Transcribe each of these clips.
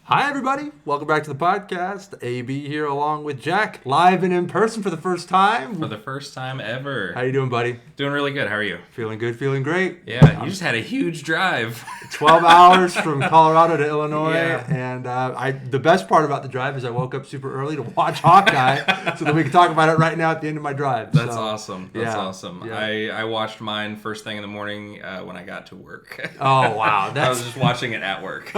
Hi, everybody. Welcome back to the podcast. AB here along with Jack, live and in person for the first time. For the first time ever. How you doing, buddy? Doing really good. How are you? Feeling good, feeling great. Yeah, you just had a huge drive. 12 hours from Colorado to Illinois. Yeah. And the best part about the drive is I woke up super early to watch Hawkeye so that we can talk about it right now at the end of my drive. That's awesome. That's yeah, awesome. yeah. I watched mine first thing in the morning when I got to work. Oh, wow. I was just watching it at work.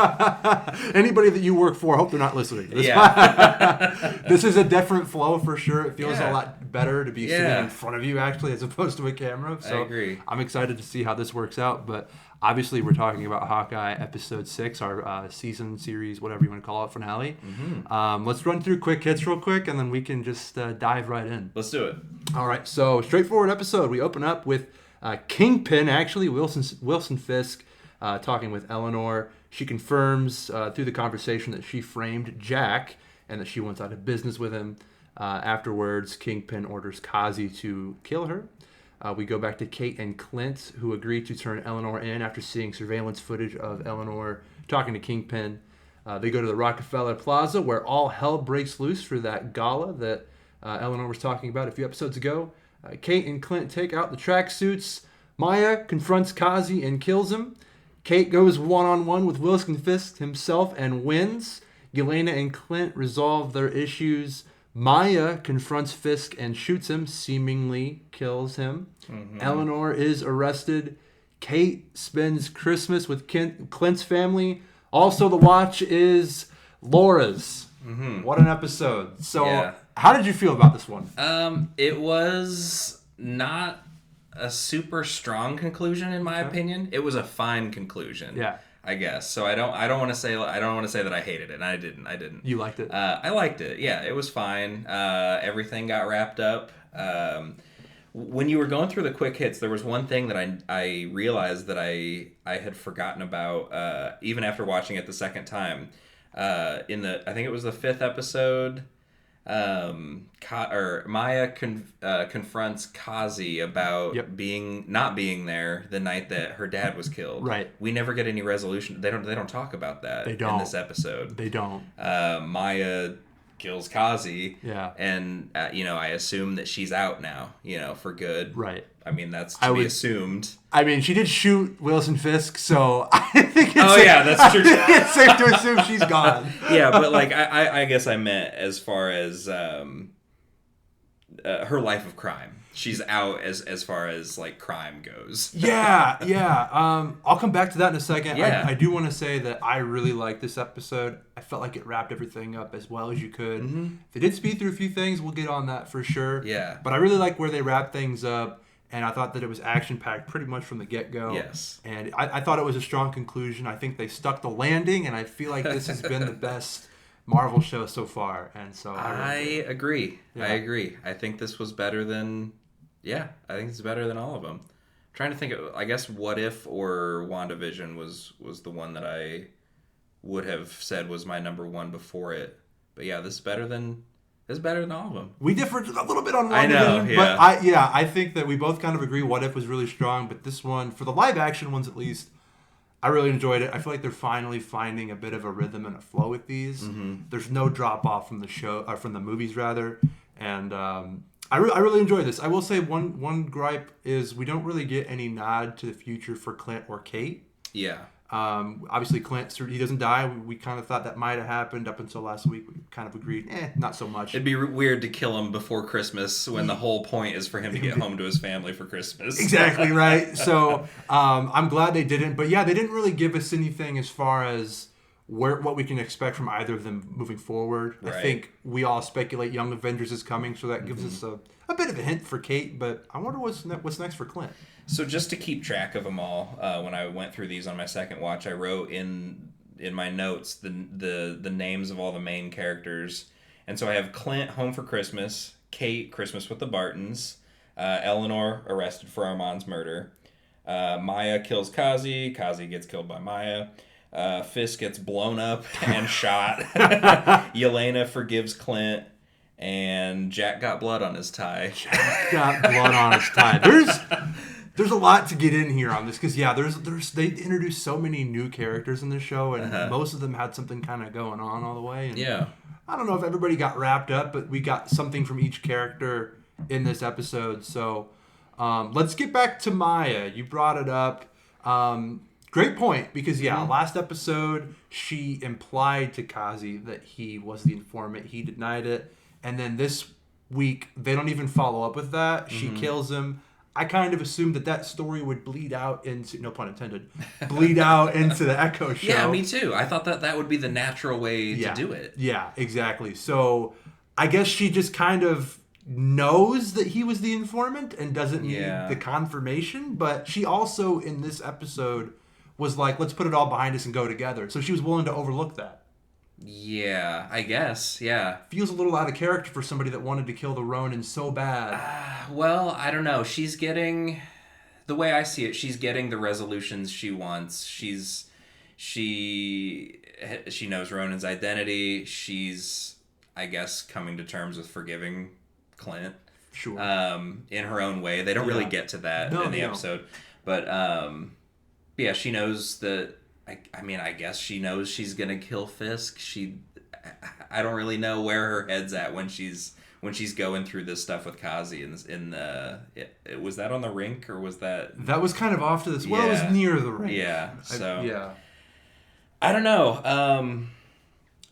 Anybody that you work for, I hope they're not listening. Yeah. This is a different flow for sure. It feels Yeah. a lot better to be sitting in front of you, actually, as opposed to a camera. So I agree. I'm excited to see how this works out. But obviously, we're talking about Hawkeye Episode 6, our season series, whatever you want to call it, finale. Mm-hmm. Let's run through quick hits real quick, and then we can just dive right in. Let's do it. All right, so straightforward episode. We open up with Kingpin, actually, Wilson Fisk, talking with Eleanor. She confirms through the conversation that she framed Jack and that she wants out of business with him. Afterwards, Kingpin orders Qazi to kill her. We go back to Kate and Clint, who agree to turn Eleanor in after seeing surveillance footage of Eleanor talking to Kingpin. They go to the Rockefeller Plaza, where all hell breaks loose for that gala that Eleanor was talking about a few episodes ago. Kate and Clint take out the tracksuits. Maya confronts Qazi and kills him. Kate goes one-on-one with Wilson Fisk himself and wins. Yelena and Clint resolve their issues. Maya confronts Fisk and shoots him, seemingly kills him. Mm-hmm. Eleanor is arrested. Kate spends Christmas with Clint's family. Also, the watch is Laura's. Mm-hmm. What an episode. So, How did you feel about this one? It was not a super strong conclusion in my opinion. It was a fine conclusion. Yeah. I guess. So I don't want to say that I hated it. And I didn't. You liked it? I liked it. Yeah, it was fine. Everything got wrapped up. When you were going through the quick hits, there was one thing that I realized that I had forgotten about even after watching it the second time. I think it was the 5th episode. Maya confronts Qazi about not being there the night that her dad was killed. Right. We never get any resolution. They don't talk about that in this episode. They don't. Maya kills Qazi. Yeah. And I assume that she's out now. For good. Right. I mean, that's to be assumed. I mean, she did shoot Wilson Fisk, so I think that's true. it's safe to assume she's gone. Yeah, but I guess I meant as far as her life of crime. She's out as far as crime goes. Yeah. I'll come back to that in a second. Yeah. I do want to say that I really liked this episode. I felt like it wrapped everything up as well as you could. Mm-hmm. They did speed through a few things. We'll get on that for sure. Yeah. But I really like where they wrapped things up. And I thought that it was action-packed pretty much from the get-go. Yes. And I thought it was a strong conclusion. I think they stuck the landing, and I feel like this has been the best Marvel show so far. And so I agree. Yeah. I agree. I think this was better than... Yeah, I think it's better than all of them. I'm trying to think of... I guess What If or WandaVision was the one that I would have said was my number one before it. But yeah, this is better than all of them. We differed a little bit on WandaVision. I know, yeah. But I think that we both kind of agree What If was really strong, but this one, for the live action ones at least, I really enjoyed it. I feel like they're finally finding a bit of a rhythm and a flow with these. Mm-hmm. There's no drop off from the show, or from the movies rather, and I really enjoyed this. I will say one gripe is we don't really get any nod to the future for Clint or Kate. Yeah. Obviously Clint, he doesn't die. We kind of thought that might have happened up until last week. We kind of agreed, not so much. It'd be weird to kill him before Christmas when the whole point is for him to get home to his family for Christmas. Exactly, right? So I'm glad they didn't. But yeah, they didn't really give us anything as far as what we can expect from either of them moving forward. Right. I think we all speculate Young Avengers is coming, so that gives us a bit of a hint for Kate. But I wonder what's next for Clint. So just to keep track of them all, when I went through these on my second watch, I wrote in my notes the names of all the main characters. And so I have Clint, Home for Christmas, Kate, Christmas with the Bartons, Eleanor, arrested for Armand's murder, Maya kills Qazi, Qazi gets killed by Maya, Fisk gets blown up and shot, Yelena forgives Clint, and Jack got blood on his tie. Jack got blood on his tie. There's a lot to get in here on this because they introduced so many new characters in the show, and most of them had something kind of going on all the way. And yeah. I don't know if everybody got wrapped up, but we got something from each character in this episode. So let's get back to Maya. You brought it up. Great point, because last episode she implied to Qazi that he was the informant. He denied it, and then this week they don't even follow up with that. She kills him. I kind of assumed that story would bleed out into, no pun intended, bleed out into the Echo show. Yeah, me too. I thought that would be the natural way to do it. Yeah, exactly. So I guess she just kind of knows that he was the informant and doesn't need the confirmation. But she also, in this episode, was like, let's put it all behind us and go together. So she was willing to overlook that. Yeah, I guess, yeah. Feels a little out of character for somebody that wanted to kill the Ronin so bad. Well, I don't know. She's getting, the way I see it, she's getting the resolutions she wants. She knows Ronin's identity. She's, I guess, coming to terms with forgiving Clint. Sure. In her own way. They don't really get to that in the episode. But, yeah, she knows that, I guess she knows she's gonna kill Fisk. I don't really know where her head's at when she's going through this stuff with Qazi. Was that on the rink, or was that? That was kind of off to this. Well, it was near the rink. Yeah. So. I don't know.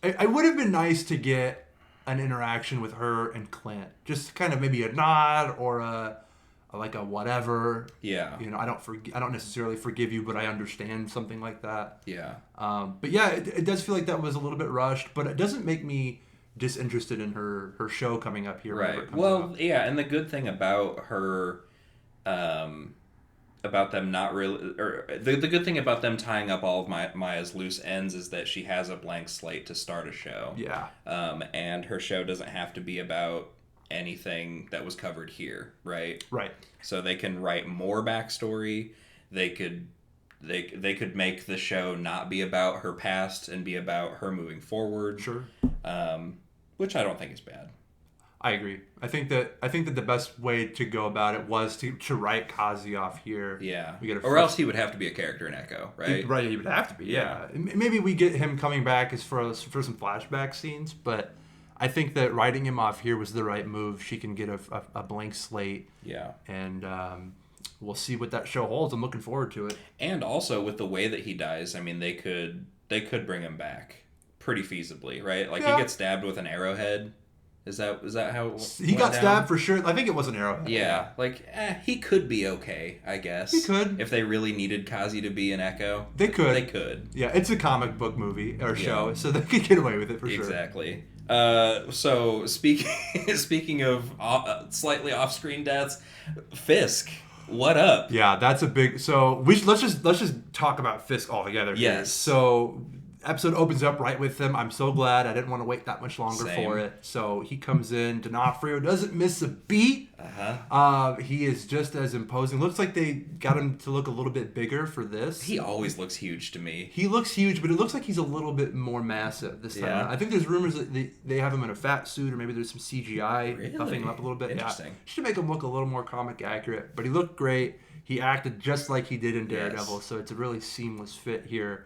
I would have been nice to get an interaction with her and Clint. Just kind of maybe a nod or a whatever. Yeah. I don't necessarily forgive you, but I understand, something like that. Yeah. But yeah, it does feel like that was a little bit rushed, but it doesn't make me disinterested in her show coming up here. Right. Well, yeah, and the good thing about her, about them not really, or the good thing about them tying up all of Maya's loose ends is that she has a blank slate to start a show. Yeah. And her show doesn't have to be about anything that was covered here, right? Right. So they can write more backstory. They could make the show not be about her past and be about her moving forward. Sure. Which I don't think is bad. I agree. I think that the best way to go about it was to write Qazi off here. Yeah. Or else he would have to be a character in Echo, right? Right. He would have to be. Yeah. Maybe we get him coming back as for some flashback scenes, but I think that writing him off here was the right move. She can get a blank slate. Yeah. And we'll see what that show holds. I'm looking forward to it. And also with the way that he dies, I mean, they could bring him back pretty feasibly, right? Like he gets stabbed with an arrowhead. Is that how he got stabbed for sure? I think it was an arrowhead. Yeah. Like he could be okay, I guess. He could. If they really needed Qazi to be an Echo. They could. They could. Yeah, it's a comic book movie or show, so they could get away with it for sure. Exactly. So speaking of slightly off-screen deaths, Fisk, what up? Yeah, that's a big. So let's just talk about Fisk altogether. Yes. Here. So episode opens up right with him. I'm so glad. I didn't want to wait that much longer for it. So he comes in. D'Onofrio doesn't miss a beat. He is just as imposing. Looks like they got him to look a little bit bigger for this. He always looks huge to me. He looks huge, but it looks like he's a little bit more massive this time. Yeah. I think there's rumors that they have him in a fat suit, or maybe there's some CGI buffing him up a little bit. Interesting. Yeah. Should make him look a little more comic accurate, but he looked great. He acted just like he did in Daredevil, so it's a really seamless fit here.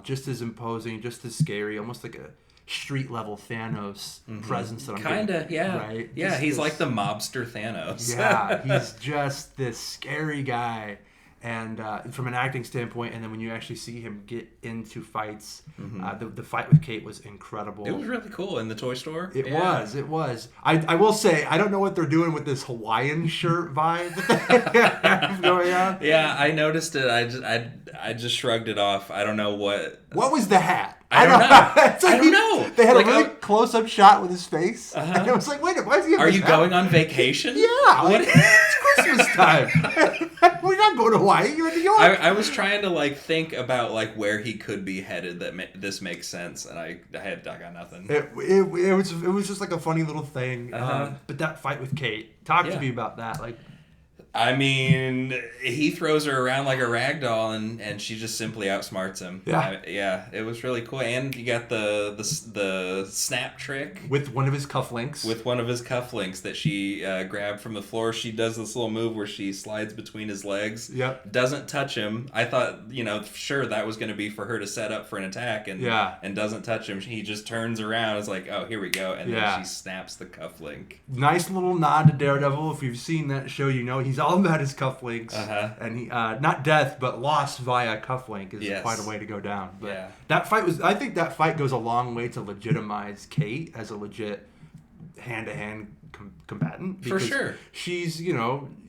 Just as imposing, just as scary, almost like a street level Thanos presence that I'm kinda, yeah, right? Yeah, just he's like the mobster Thanos. Yeah, he's just this scary guy, and from an acting standpoint, and then when you actually see him get into fights, the fight with Kate was incredible. It was really cool in the toy store. It was. I will say, I don't know what they're doing with this Hawaiian shirt vibe that they have going on. Yeah, I noticed it. I just shrugged it off. I don't know what. What was the hat? I don't know. I don't know. They had a really close-up shot with his face, and it was like, wait, why is he have Are this you hat? going on vacation? Yeah, it's Christmas time. We're not going to Hawaii. You're in New York. I was trying to think about where he could be headed that this makes sense, and I got nothing. It was just like a funny little thing. But that fight with Kate, talk to me about that. I mean, he throws her around like a rag doll, and she just simply outsmarts him. Yeah. It was really cool. And you got the snap trick with one of his cufflinks. With one of his cufflinks that she grabbed from the floor. She does this little move where she slides between his legs. Yep. Doesn't touch him. I thought, sure that was going to be for her to set up for an attack, and doesn't touch him. He just turns around. It's like, oh, here we go, and then she snaps the cufflink. Nice little nod to Daredevil. If you've seen that show, he's all about his cufflinks, and he not death but loss via cufflink is quite a way to go down. But that fight I think that fight goes a long way to legitimize Kate as a legit hand-to-hand combatant. For sure. She's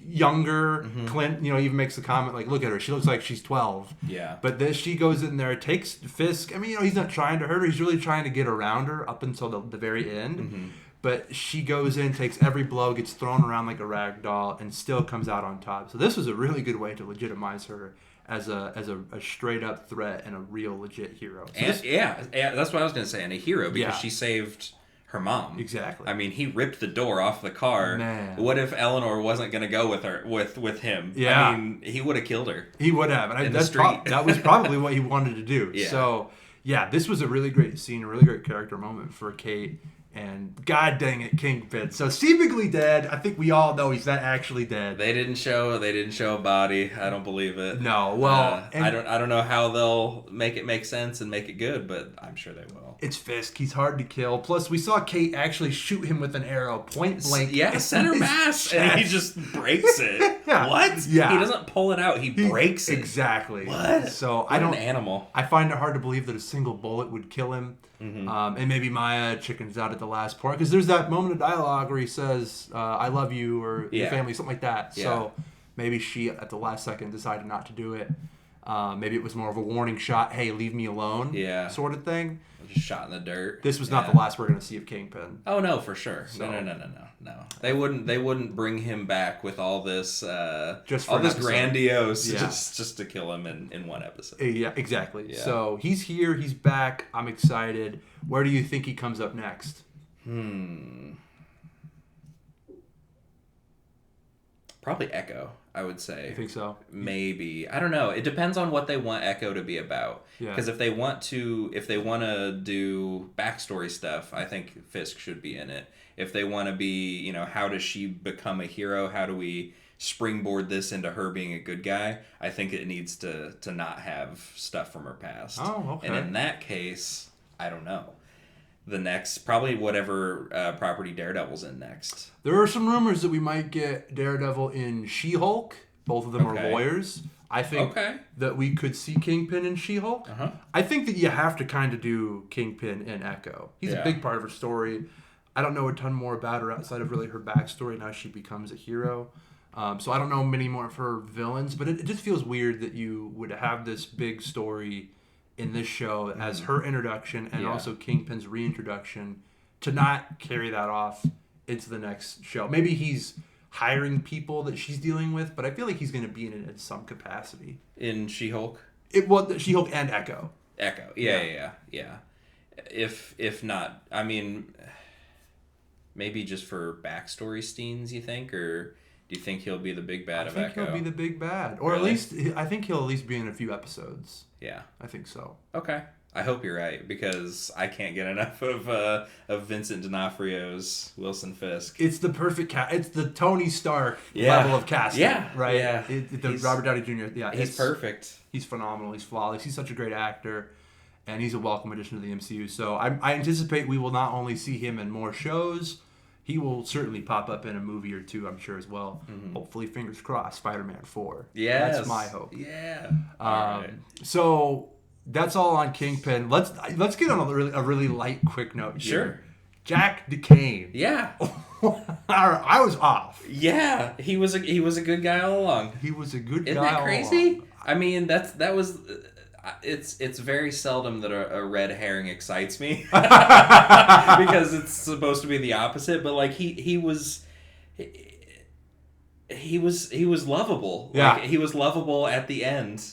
younger. Clint even makes the comment like, look at her, she looks like she's 12. Yeah. But then she goes in there, takes Fisk. I mean, he's not trying to hurt her, he's really trying to get around her up until the very end. But she goes in, takes every blow, gets thrown around like a rag doll, and still comes out on top. So this was a really good way to legitimize her as a straight up threat and a real legit hero. So that's what I was going to say, and a hero, because she saved her mom. Exactly. I mean, he ripped the door off the car. Man. What if Eleanor wasn't going to go with him? Yeah. I mean, he would have killed her. He would have. And that was probably what he wanted to do. Yeah. So, this was a really great scene, a really great character moment for Kate. And god dang it, Kingpin. So seemingly dead. I think we all know he's not actually dead. They didn't show a body. I don't believe it. No. Well, I don't know how they'll make it make sense and make it good, but I'm sure they will. It's Fisk. He's hard to kill. Plus, we saw Kate actually shoot him with an arrow, point blank. Yeah, center mass, and he just breaks it. Yeah. What? Yeah. He doesn't pull it out. He breaks it. Exactly. What? So an animal. I find it hard to believe that a single bullet would kill him. And maybe Maya chickens out at the last part, because there's that moment of dialogue where he says, "I love you," or "your family," something like that. Yeah. So maybe she at the last second decided not to do it. Maybe it was more of a warning shot. Hey, leave me alone. Yeah. Sort of thing. Just shot in the dirt. This was not the last we're going to see of Kingpin. Oh no, for sure. So, no. They wouldn't bring him back with all this grandiose just to kill him in one episode. Yeah, exactly. Yeah. So he's here, he's back. I'm excited. Where do you think he comes up next? Probably Echo, I would say. You think so? Maybe. I don't know. It depends on what they want Echo to be about. Because if they want to do backstory stuff, I think Fisk should be in it. If they want to be, how does she become a hero? How do we springboard this into her being a good guy? I think it needs to not have stuff from her past. Oh, okay. And in that case, I don't know. The next, probably whatever property Daredevil's in next. There are some rumors that we might get Daredevil in She-Hulk. Both of them are lawyers. I think that we could see Kingpin in She-Hulk. I think that you have to kind of do Kingpin in Echo. He's a big part of her story. I don't know a ton more about her outside of really her backstory and how she becomes a hero. So I don't know many more of her villains, but it just feels weird that you would have this big story in this show as her introduction and also Kingpin's reintroduction to not carry that off into the next show. Maybe he's hiring people that she's dealing with, but I feel like he's going to be in it in some capacity. In She-Hulk? She-Hulk and Echo. Echo. Yeah. If not, I mean, maybe just for backstory scenes, you think? Or do you think he'll be the big bad of Echo? I think he'll be the big bad. Or really? At least, I think he'll at least be in a few episodes. Yeah. I think so. Okay. I hope you're right, because I can't get enough of Vincent D'Onofrio's Wilson Fisk. It's the perfect it's the Tony Stark level of casting. Yeah. Right? Yeah. The Robert Downey Jr. Yeah. He's perfect. He's phenomenal. He's flawless. He's such a great actor. And he's a welcome addition to the MCU. So I anticipate we will not only see him in more shows, he will certainly pop up in a movie or two, I'm sure, as well. Hopefully, fingers crossed, Spider-Man 4. Yes. That's my hope. Yeah. So that's all on Kingpin. Let's get on a really light, quick note here. Sure. Jack DeCane. Yeah. I was off. Yeah. He was a good guy all along. He was a good guy Isn't that crazy? I mean, that was... It's very seldom that a red herring excites me because it's supposed to be the opposite. But like he was lovable. Yeah, like, he was lovable at the end.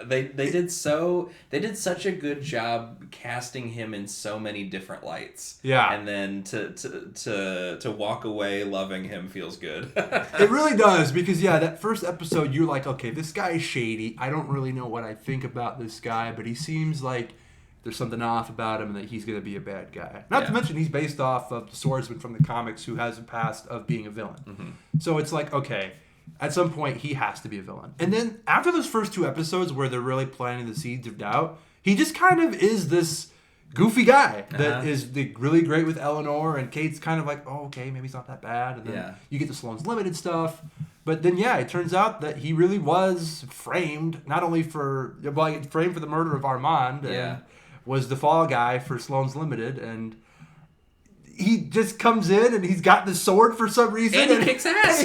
They did such a good job casting him in so many different lights. Yeah. And then to walk away loving him feels good. It really does, because that first episode you're like, okay, this guy is shady. I don't really know what I think about this guy, but he seems like there's something off about him and that he's going to be a bad guy. Not to mention he's based off of the swordsman from the comics who has a past of being a villain. Mm-hmm. So it's like, okay, at some point he has to be a villain. And then after those first 2 episodes where they're really planting the seeds of doubt, he just kind of is this goofy guy that is really great with Eleanor, and Kate's kind of like, oh, okay, maybe it's not that bad. And then you get the Sloane's Limited stuff. But then, it turns out that he really was framed, not only framed for the murder of Armand, and was the fall guy for Sloane's Limited, and he just comes in and he's got the sword for some reason. And he kicks ass,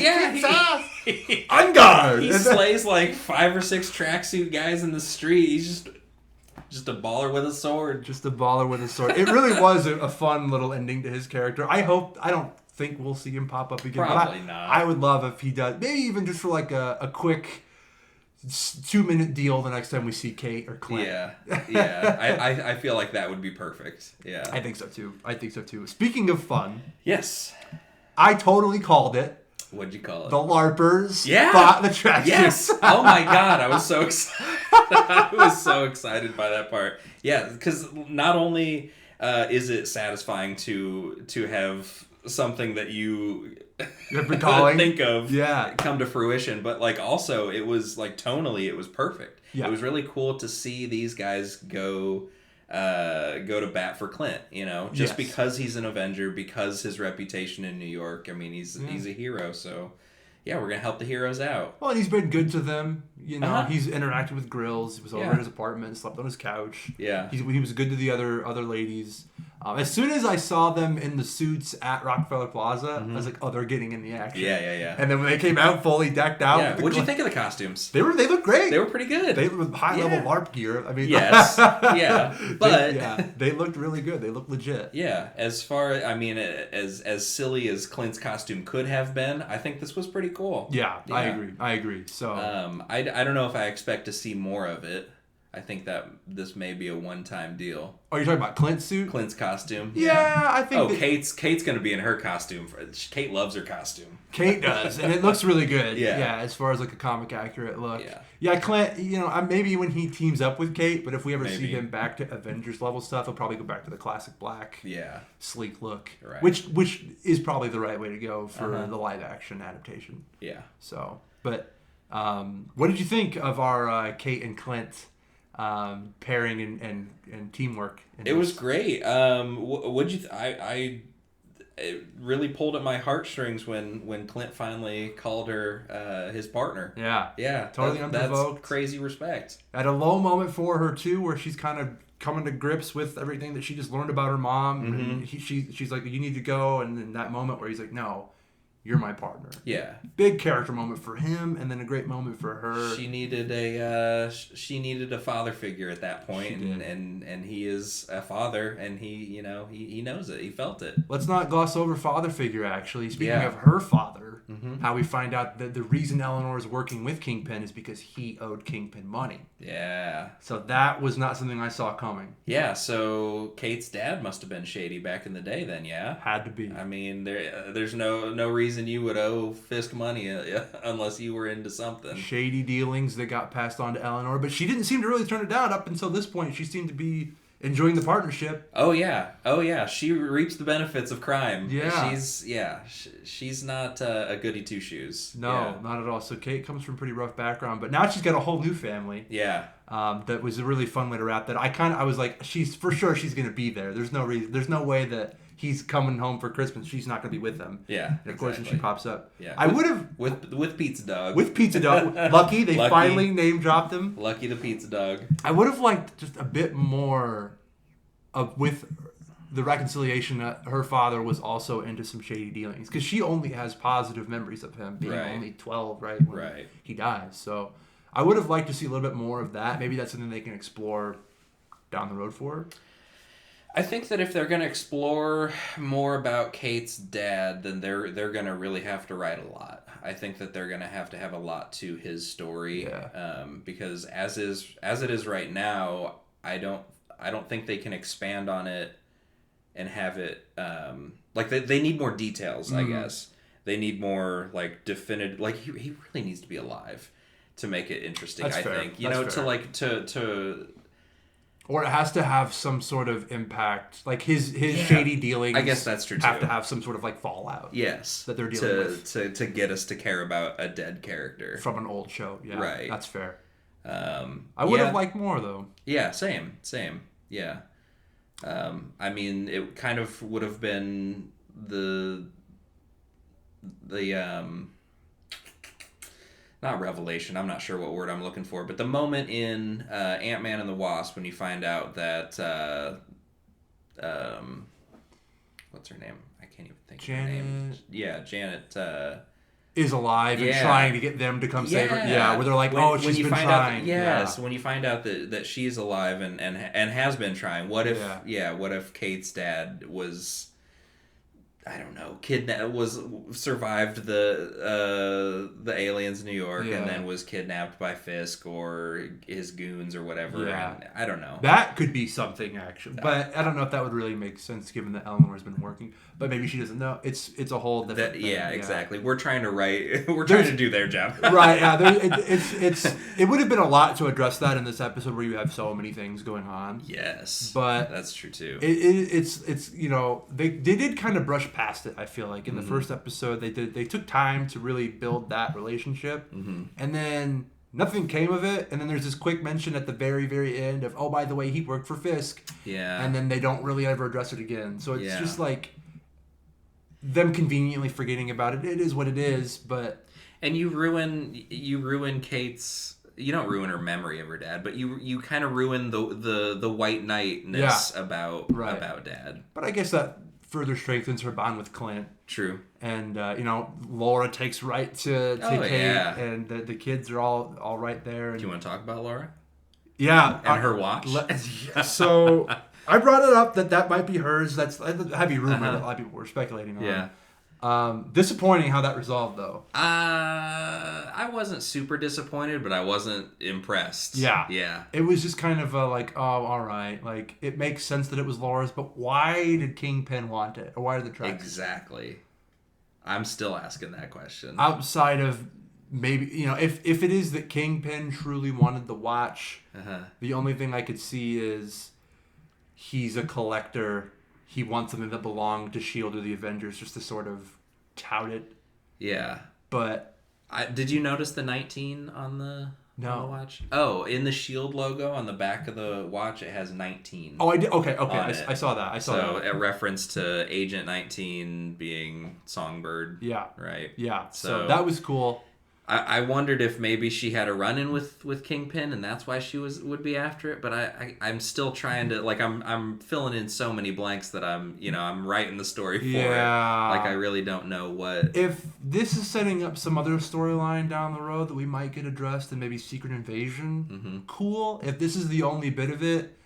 On guard! He slays like 5 or 6 tracksuit guys in the street. He's just a baller with a sword. Just a baller with a sword. It really was a fun little ending to his character. I don't think we'll see him pop up again. Probably not. I would love if he does. Maybe even just for like a quick 2-minute deal the next time we see Kate or Clint. I feel like that would be perfect. Yeah. I think so too. Speaking of fun. Yes. I totally called it. What'd you call it? The LARPers fought the tracksuits. Yes. Oh my god, I was so excited. I was so excied by that part. Yeah, because not only is it satisfying to have something that you think of come to fruition, but like also it was like tonally it was perfect. It was really cool to see these guys go to bat for Clint, because he's an Avenger, because his reputation in New York, I mean he's a hero, so we're gonna help the heroes out. Well, and he's been good to them. He's interacted with Grills. He was over at his apartment, slept on his couch. Yeah, he was good to the other ladies. As soon as I saw them in the suits at Rockefeller Plaza, I was like, oh, they're getting in the action. Yeah. And then when they came out fully decked out, what'd you think of the costumes? They looked great. They were pretty good. They were high level LARP gear. I mean, yes, but they looked really good. They looked legit. Yeah, as far as silly as Clint's costume could have been, I think this was pretty cool. Yeah. I agree. So I don't know if I expect to see more of it. I think that this may be a one-time deal. Oh, you're talking about Clint's suit? Clint's costume. Yeah, I think. Oh, Kate's going to be in her costume. Kate loves her costume. Kate does, and it looks really good. Yeah, as far as like a comic accurate look. Yeah, Clint. Maybe when he teams up with Kate, but if we ever see him back to Avengers level stuff, he'll probably go back to the classic black. Sleek look. Right. Which is probably the right way to go for the live action adaptation. Yeah. So, but what did you think of our Kate and Clint pairing and teamwork? It was great. What'd you? It really pulled at my heartstrings when Clint finally called her his partner. Yeah, totally unprovoked. That's crazy respect. At a low moment for her too, where she's kind of coming to grips with everything that she just learned about her mom, and she's like, "You need to go," and in that moment where he's like, "No, you're my partner." Yeah. Big character moment for him, and then a great moment for her. She needed a father figure at that point, and he is a father, and he knows it. He felt it. Let's not gloss over father figure. Actually, speaking of her father, how we find out that the reason Eleanor is working with Kingpin is because he owed Kingpin money. Yeah. So that was not something I saw coming. Yeah. So Kate's dad must have been shady back in the day. Then, yeah. Had to be. I mean, there's no reason you would owe Fisk money unless you were into something. Shady dealings that got passed on to Eleanor, but she didn't seem to really turn it down up until this point. She seemed to be enjoying the partnership. Oh yeah. She reaps the benefits of crime. Yeah. She's not a goody two shoes. No, not at all. So Kate comes from a pretty rough background, but now she's got a whole new family. Yeah. That was a really fun way to wrap that. I was like, she's going to be there. There's no reason. There's no way that he's coming home for Christmas. She's not going to be with him. Yeah. And of course, when she pops up. Yeah. I would have with Pizza Dog. With Pizza Dog. Lucky they finally name dropped him. Lucky the Pizza Dog. I would have liked just a bit more with the reconciliation that her father was also into some shady dealings, because she only has positive memories of him being only 12, right? When he dies. So I would have liked to see a little bit more of that. Maybe that's something they can explore down the road for her. I think that if they're going to explore more about Kate's dad, then they're going to really have to write a lot. I think that they're going to have a lot to his story, because as it is right now, I don't think they can expand on it and have it like they need more details. I guess they need more like definitive. Like he really needs to be alive to make it interesting. That's I fair. think That's fair. to like to. Or it has to have some sort of impact. Like his shady dealings. I guess that's true too. Have to have some sort of like fallout. Yes, that they're dealing with to get us to care about a dead character from an old show. Yeah, right. That's fair. I would have liked more though. Yeah, same. Yeah. I mean, it kind of would have been the not revelation, I'm not sure what word I'm looking for, but the moment in Ant-Man and the Wasp when you find out that what's her name? I can't even think of her name. Yeah, Janet is alive and trying to get them to come save her. Yeah, where they're like, she's been trying. When you find out that she's alive and has been trying, what if Kate's dad was, I don't know, survived the aliens in New York and then was kidnapped by Fisk or his goons or whatever. Yeah. And I don't know. That could be something actually, but I don't know if that would really make sense given that Eleanor's been working. But maybe she doesn't know. It's a whole different thing. Yeah, exactly. We're trying to write. We're trying to do their job. Right. Yeah. It would have been a lot to address that in this episode where you have so many things going on. Yes. But that's true too. It's they did kind of brush past it. I feel like in the first episode they took time to really build that relationship, and then nothing came of it. And then there's this quick mention at the very very end of, oh, by the way, he worked for Fisk. Yeah. And then they don't really ever address it again. So it's just like them conveniently forgetting about it. It is what it is, but you ruin Kate's. You don't ruin her memory of her dad, but you kind of ruin the white knight-ness about dad. But I guess that further strengthens her bond with Clint. True. And Laura takes right to Kate, and the kids are all right there. And, do you want to talk about Laura? Yeah, and her watch. So I brought it up that might be hers. That's a heavy rumor that a lot of people were speculating on. Yeah. Disappointing how that resolved, though. I wasn't super disappointed, but I wasn't impressed. Yeah. It was just kind of like, oh, all right. Like, it makes sense that it was Laura's, but why did Kingpin want it? Or why did the tracks? Exactly. I'm still asking that question. Outside of maybe, if it is that Kingpin truly wanted the watch, the only thing I could see is he's a collector. He wants something that belonged to S.H.I.E.L.D. or the Avengers just to sort of tout it. Yeah. But did you notice the 19 on the watch? Oh, in the S.H.I.E.L.D. logo on the back of the watch, it has 19. Oh, I did? Okay. I saw that. So a reference to Agent 19 being Songbird. Yeah. Right? Yeah. So that was cool. I wondered if maybe she had a run-in with Kingpin and that's why she would be after it, but I'm still trying to, like, I'm filling in so many blanks that I'm writing the story for it. Like, I really don't know what. If this is setting up some other storyline down the road that we might get addressed in maybe Secret Invasion, cool. If this is the only bit of it,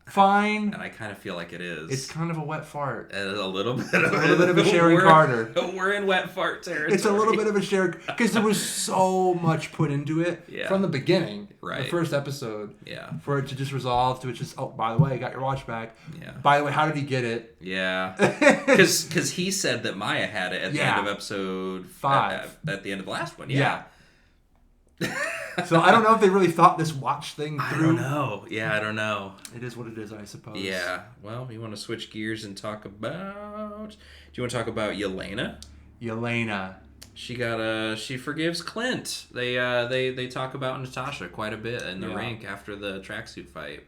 fine. And I kind of feel like it is. It's kind of a wet fart. A little bit of a Sharon Carter. We're in wet fart territory. It's a little bit of a Sharon, because there was so much put into it from the beginning, the first episode. Yeah. For it to just resolve to it just, oh, by the way, I got your watch back. Yeah. By the way, how did he get it? Yeah. Because he said that Maya had it at the end of episode 5. At the end of the last one. Yeah. So I don't know if they really thought this watch thing through. I don't know. Yeah, I don't know. It is what it is, I suppose. Yeah. Well, you want to switch gears and talk about... Do you want to talk about Yelena? Yelena. She forgives Clint. They talk about Natasha quite a bit in the rink after the tracksuit fight.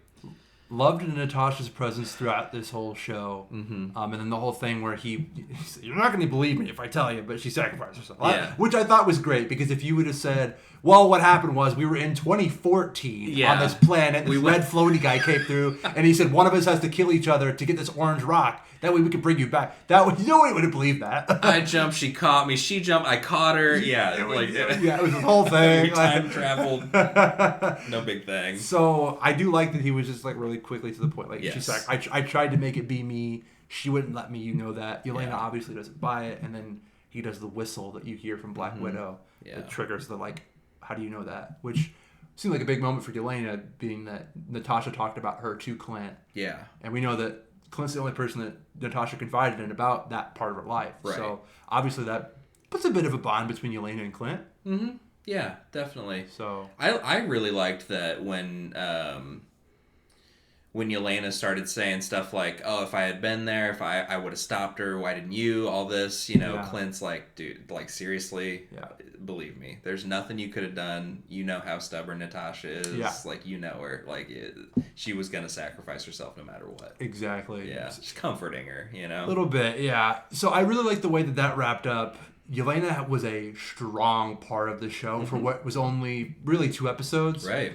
Loved Natasha's presence throughout this whole show. And then the whole thing where you're not going to believe me if I tell you, but she sacrificed herself. Yeah. Which I thought was great, because if you would have said, well, what happened was we were in 2014 on this planet, this red floaty guy came through, and he said one of us has to kill each other to get this orange rock. That way we can bring you back. Nobody would have believed that. I jumped, she caught me. She jumped, I caught her. Yeah, it was this whole thing. We time traveled. No big thing. So I do like that he was just like really really quickly to the point. Like, Yes. she's like, I tried to make it be me. She wouldn't let me, that. Yelena Yeah. obviously doesn't buy it. And then he does the whistle that you hear from Black Widow. Yeah. That triggers the, like, how do you know that? Which seemed like a big moment for Yelena, being that Natasha talked about her to Clint. Yeah. And we know that Clint's the only person that Natasha confided in about that part of her life. Right. So, obviously that puts a bit of a bond between Yelena and Clint. Mm-hmm. Yeah, definitely. So I really liked that when Yelena started saying stuff like, "Oh, if I had been there, if I would have stopped her. Why didn't you?" All this, Yeah. Clint's like, "Dude, like seriously, Yeah. believe me, there's nothing you could have done. You know how stubborn Natasha is. Yeah. Like, her. Like, she was gonna sacrifice herself no matter what." exactly. Yeah, just comforting her, A little bit, yeah. So I really like the way that wrapped up. Yelena was a strong part of the show for what was only really 2 episodes. Right.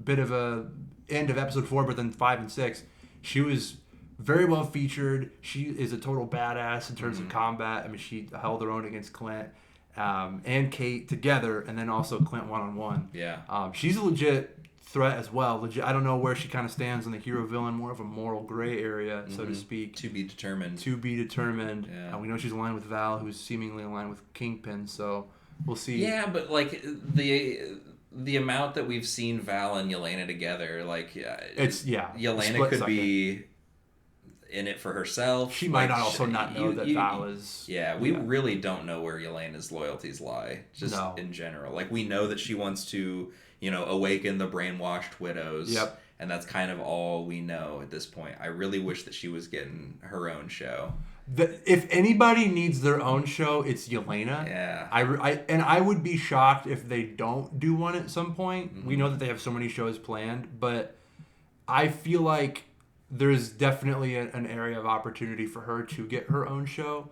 Bit of a end of episode 4, but then 5 and 6. She was very well featured. She is a total badass in terms of combat. I mean, she held her own against Clint and Kate together, and then also Clint one-on-one. Yeah. She's a legit threat as well. Legit. I don't know where she kind of stands in the hero-villain, more of a moral gray area, so to speak. To be determined. To be determined. Yeah. We know she's aligned with Val, who's seemingly aligned with Kingpin, so we'll see. Yeah, but like the amount that we've seen Val and Yelena together, like Yelena could be in it for herself. She might also not know that Val is. Yeah, we really don't know where Yelena's loyalties lie. Just in general, like we know that she wants to, awaken the brainwashed widows. Yep. And that's kind of all we know at this point. I really wish that she was getting her own show. If anybody needs their own show, it's Yelena. Yeah. I would be shocked if they don't do one at some point. We know that they have so many shows planned, but I feel like there's definitely an area of opportunity for her to get her own show.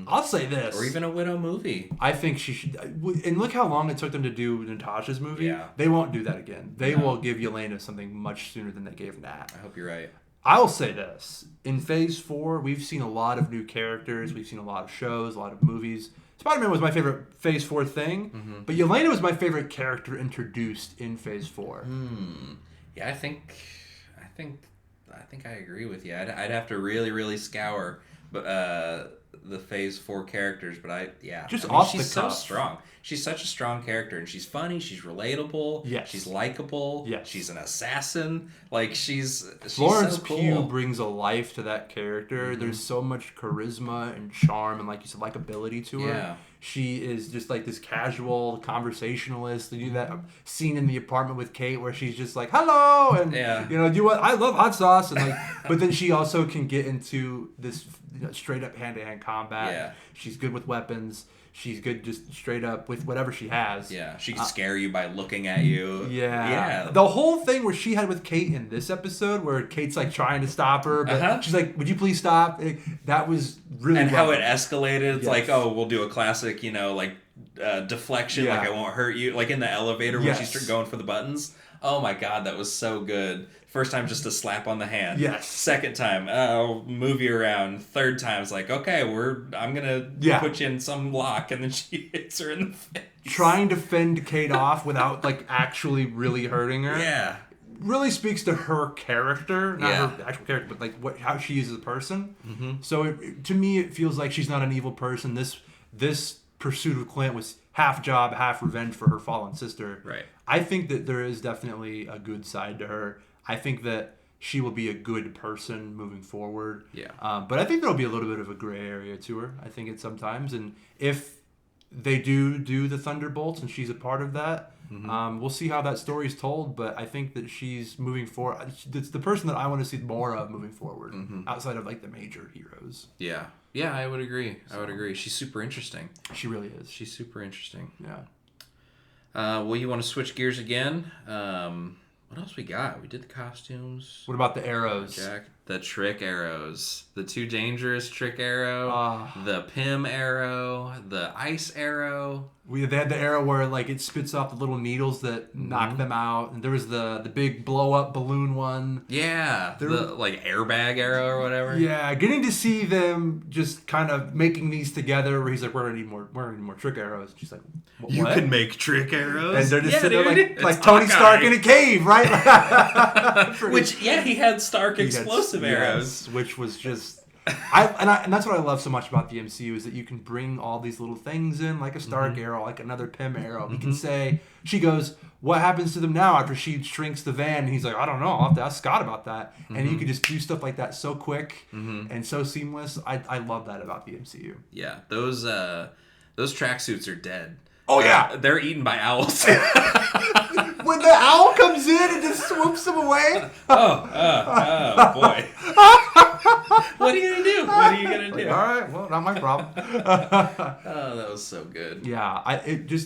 I'll say this. Or even a Widow movie. I think she should. And look how long it took them to do Natasha's movie. Yeah. They won't do that again. They will give Yelena something much sooner than they gave Nat. I hope you're right. I will say this. In Phase 4, we've seen a lot of new characters. We've seen a lot of shows, a lot of movies. Spider-Man was my favorite Phase 4 thing, but Yelena was my favorite character introduced in Phase 4. Yeah, I think I agree with you. I'd have to really, really scour the Phase 4 characters, but she's so strong. She's such a strong character, and she's funny. She's relatable. Yes. She's likable. Yes. She's an assassin. Like she's Florence so cool. Pugh brings a life to that character. There's so much charisma and charm and, like you said, likability to her. Yeah. She is just like this casual conversationalist. They do that scene in the apartment with Kate where she's just like, "Hello," and I love hot sauce, and like, but then she also can get into this straight up hand to hand combat. Yeah. She's good with weapons. She's good just straight up with whatever she has. Yeah, she can scare you by looking at you. Yeah. The whole thing where she had with Kate in this episode, where Kate's like trying to stop her, but she's like, "Would you please stop?" That was really and how it escalated. It's like, Yes. we'll do a classic, deflection, like I won't hurt you, like in the elevator when she's going for the buttons. Oh my god, that was so good. First time, just a slap on the hand. Yes. Second time, move you around. Third time, it's like, okay, I'm gonna put you in some lock, and then she hits her in the face. Trying to fend Kate off without like actually really hurting her. Yeah. Really speaks to her character, not her actual character, but like how she is as a person. So to me, it feels like she's not an evil person. This pursuit of Clint was half job, half revenge for her fallen sister. Right. I think that there is definitely a good side to her. I think that she will be a good person moving forward. Yeah. But I think there'll be a little bit of a gray area to her. I think sometimes, and if they do the Thunderbolts and she's a part of that, we'll see how that story's told. But I think that she's moving forward. It's the person that I want to see more of moving forward, outside of like the major heroes. Yeah. Yeah, I would agree. She's super interesting. She really is. She's super interesting. Yeah. Well, you want to switch gears again? What else we got? We did the costumes. What about the arrows? Jack. the trick arrows. The too dangerous trick arrow, the Pym arrow, the ice arrow. They had the arrow where like it spits off the little needles that knock them out. And there was the big blow up balloon one. Yeah, the like airbag arrow or whatever. Yeah, getting to see them just kind of making these together. Where he's like, we're gonna need more trick arrows. She's like, what? You can make trick arrows. And they're just sitting there like Tony Stark in a cave, right? Which he had Stark explosive arrows, which was just. And that's what I love so much about the MCU is that you can bring all these little things in, like a Stark arrow, like another Pym arrow. We can say, she goes, what happens to them now after she shrinks the van? And he's like, I don't know, I'll have to ask Scott about that. And you can just do stuff like that so quick and so seamless. I love that about the MCU. Yeah, those tracksuits are dead. Oh yeah, they're eaten by owls. When the owl comes in and just swoops them away. Oh boy. What are you gonna do? What are you gonna do? All right, well, not my problem. Oh, that was so good. Yeah,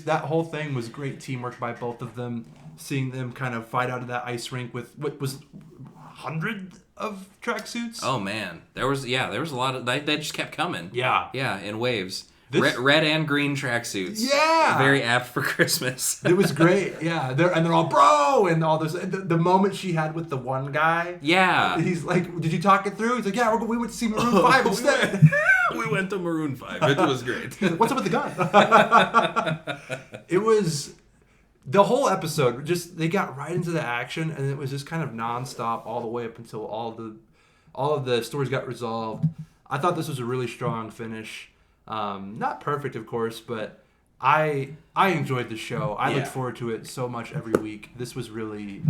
that whole thing was great teamwork by both of them. Seeing them kind of fight out of that ice rink with what was 100 of tracksuits. Oh man, there was a lot of that just kept coming. Yeah, in waves. Red and green tracksuits. Yeah. Very apt for Christmas. It was great. Yeah. They're all bro and all this. The moment she had with the one guy. Yeah. He's like, did you talk it through? He's like, yeah, we went to see Maroon 5 instead. We went to Maroon 5. It was great. Like, what's up with the gun? It was the whole episode. Just they got right into the action and it was just kind of nonstop all the way up until all of the stories got resolved. I thought this was a really strong finish. Not perfect, of course, but I enjoyed the show. I looked forward to it so much every week. This was really,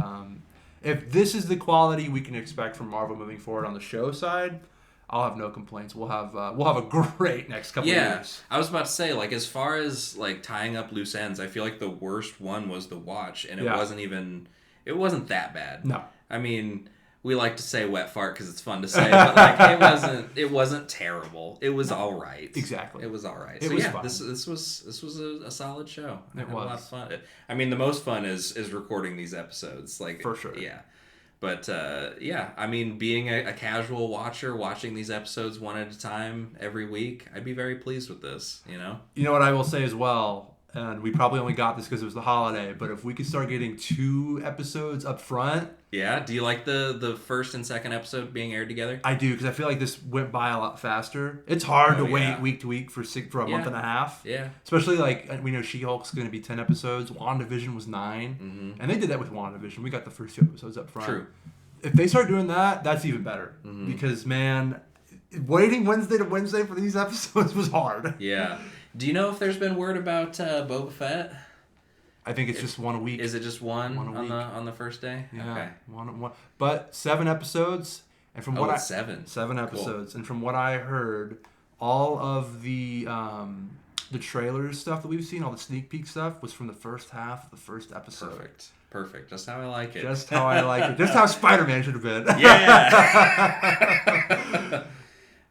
if this is the quality we can expect from Marvel moving forward on the show side, I'll have no complaints. We'll have a great next couple of years. I was about to say, like, as far as like tying up loose ends, I feel like the worst one was The Watch, and it wasn't that bad. No, I mean. We like to say wet fart because it's fun to say, but like it wasn't terrible. It was all right. Exactly. It was all right. It was fun. This was a solid show. It was a lot of fun. I mean, the most fun is recording these episodes. Like for sure. Yeah. But I mean, being a casual watcher, watching these episodes one at a time every week, I'd be very pleased with this. You know. You know what I will say as well. And we probably only got this because it was the holiday, but if we could start getting 2 episodes up front. Yeah? Do you like the first and second episode being aired together? I do, because I feel like this went by a lot faster. It's hard to wait week to week for a month and a half. Yeah. Especially, like, we know She-Hulk's going to be 10 episodes. WandaVision was 9. And they did that with WandaVision. We got the first 2 episodes up front. True. If they start doing that, that's even better. Because, man, waiting Wednesday to Wednesday for these episodes was hard. Yeah. Do you know if there's been word about Boba Fett? I think it's just one a week. Is it just one a week on the first day? Yeah, okay. One. But 7 episodes, and from what it's 7. 7 episodes, cool. And from what I heard, all of the trailers stuff that we've seen, all the sneak peek stuff, was from the first half of the first episode. Perfect. Just how I like it. Just how I like it. Just how Spider-Man should have been. Yeah.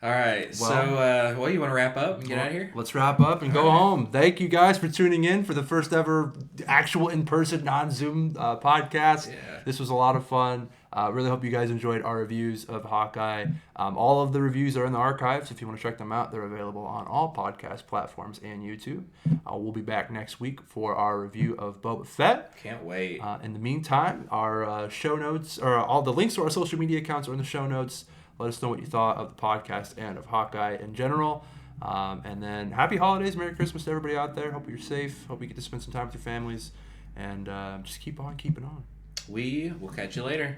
All right, so you want to wrap up and get out of here? Let's wrap up and go home. Thank you guys for tuning in for the first ever actual in-person, non-Zoom podcast. Yeah. This was a lot of fun. Really hope you guys enjoyed our reviews of Hawkeye. All of the reviews are in the archives. If you want to check them out, they're available on all podcast platforms and YouTube. We'll be back next week for our review of Boba Fett. Can't wait. In the meantime, our show notes, or all the links to our social media accounts are in the show notes. Let us know what you thought of the podcast and of Hawkeye in general. And then happy holidays, Merry Christmas to everybody out there. Hope you're safe. Hope you get to spend some time with your families. And just keep on keeping on. We will catch you later.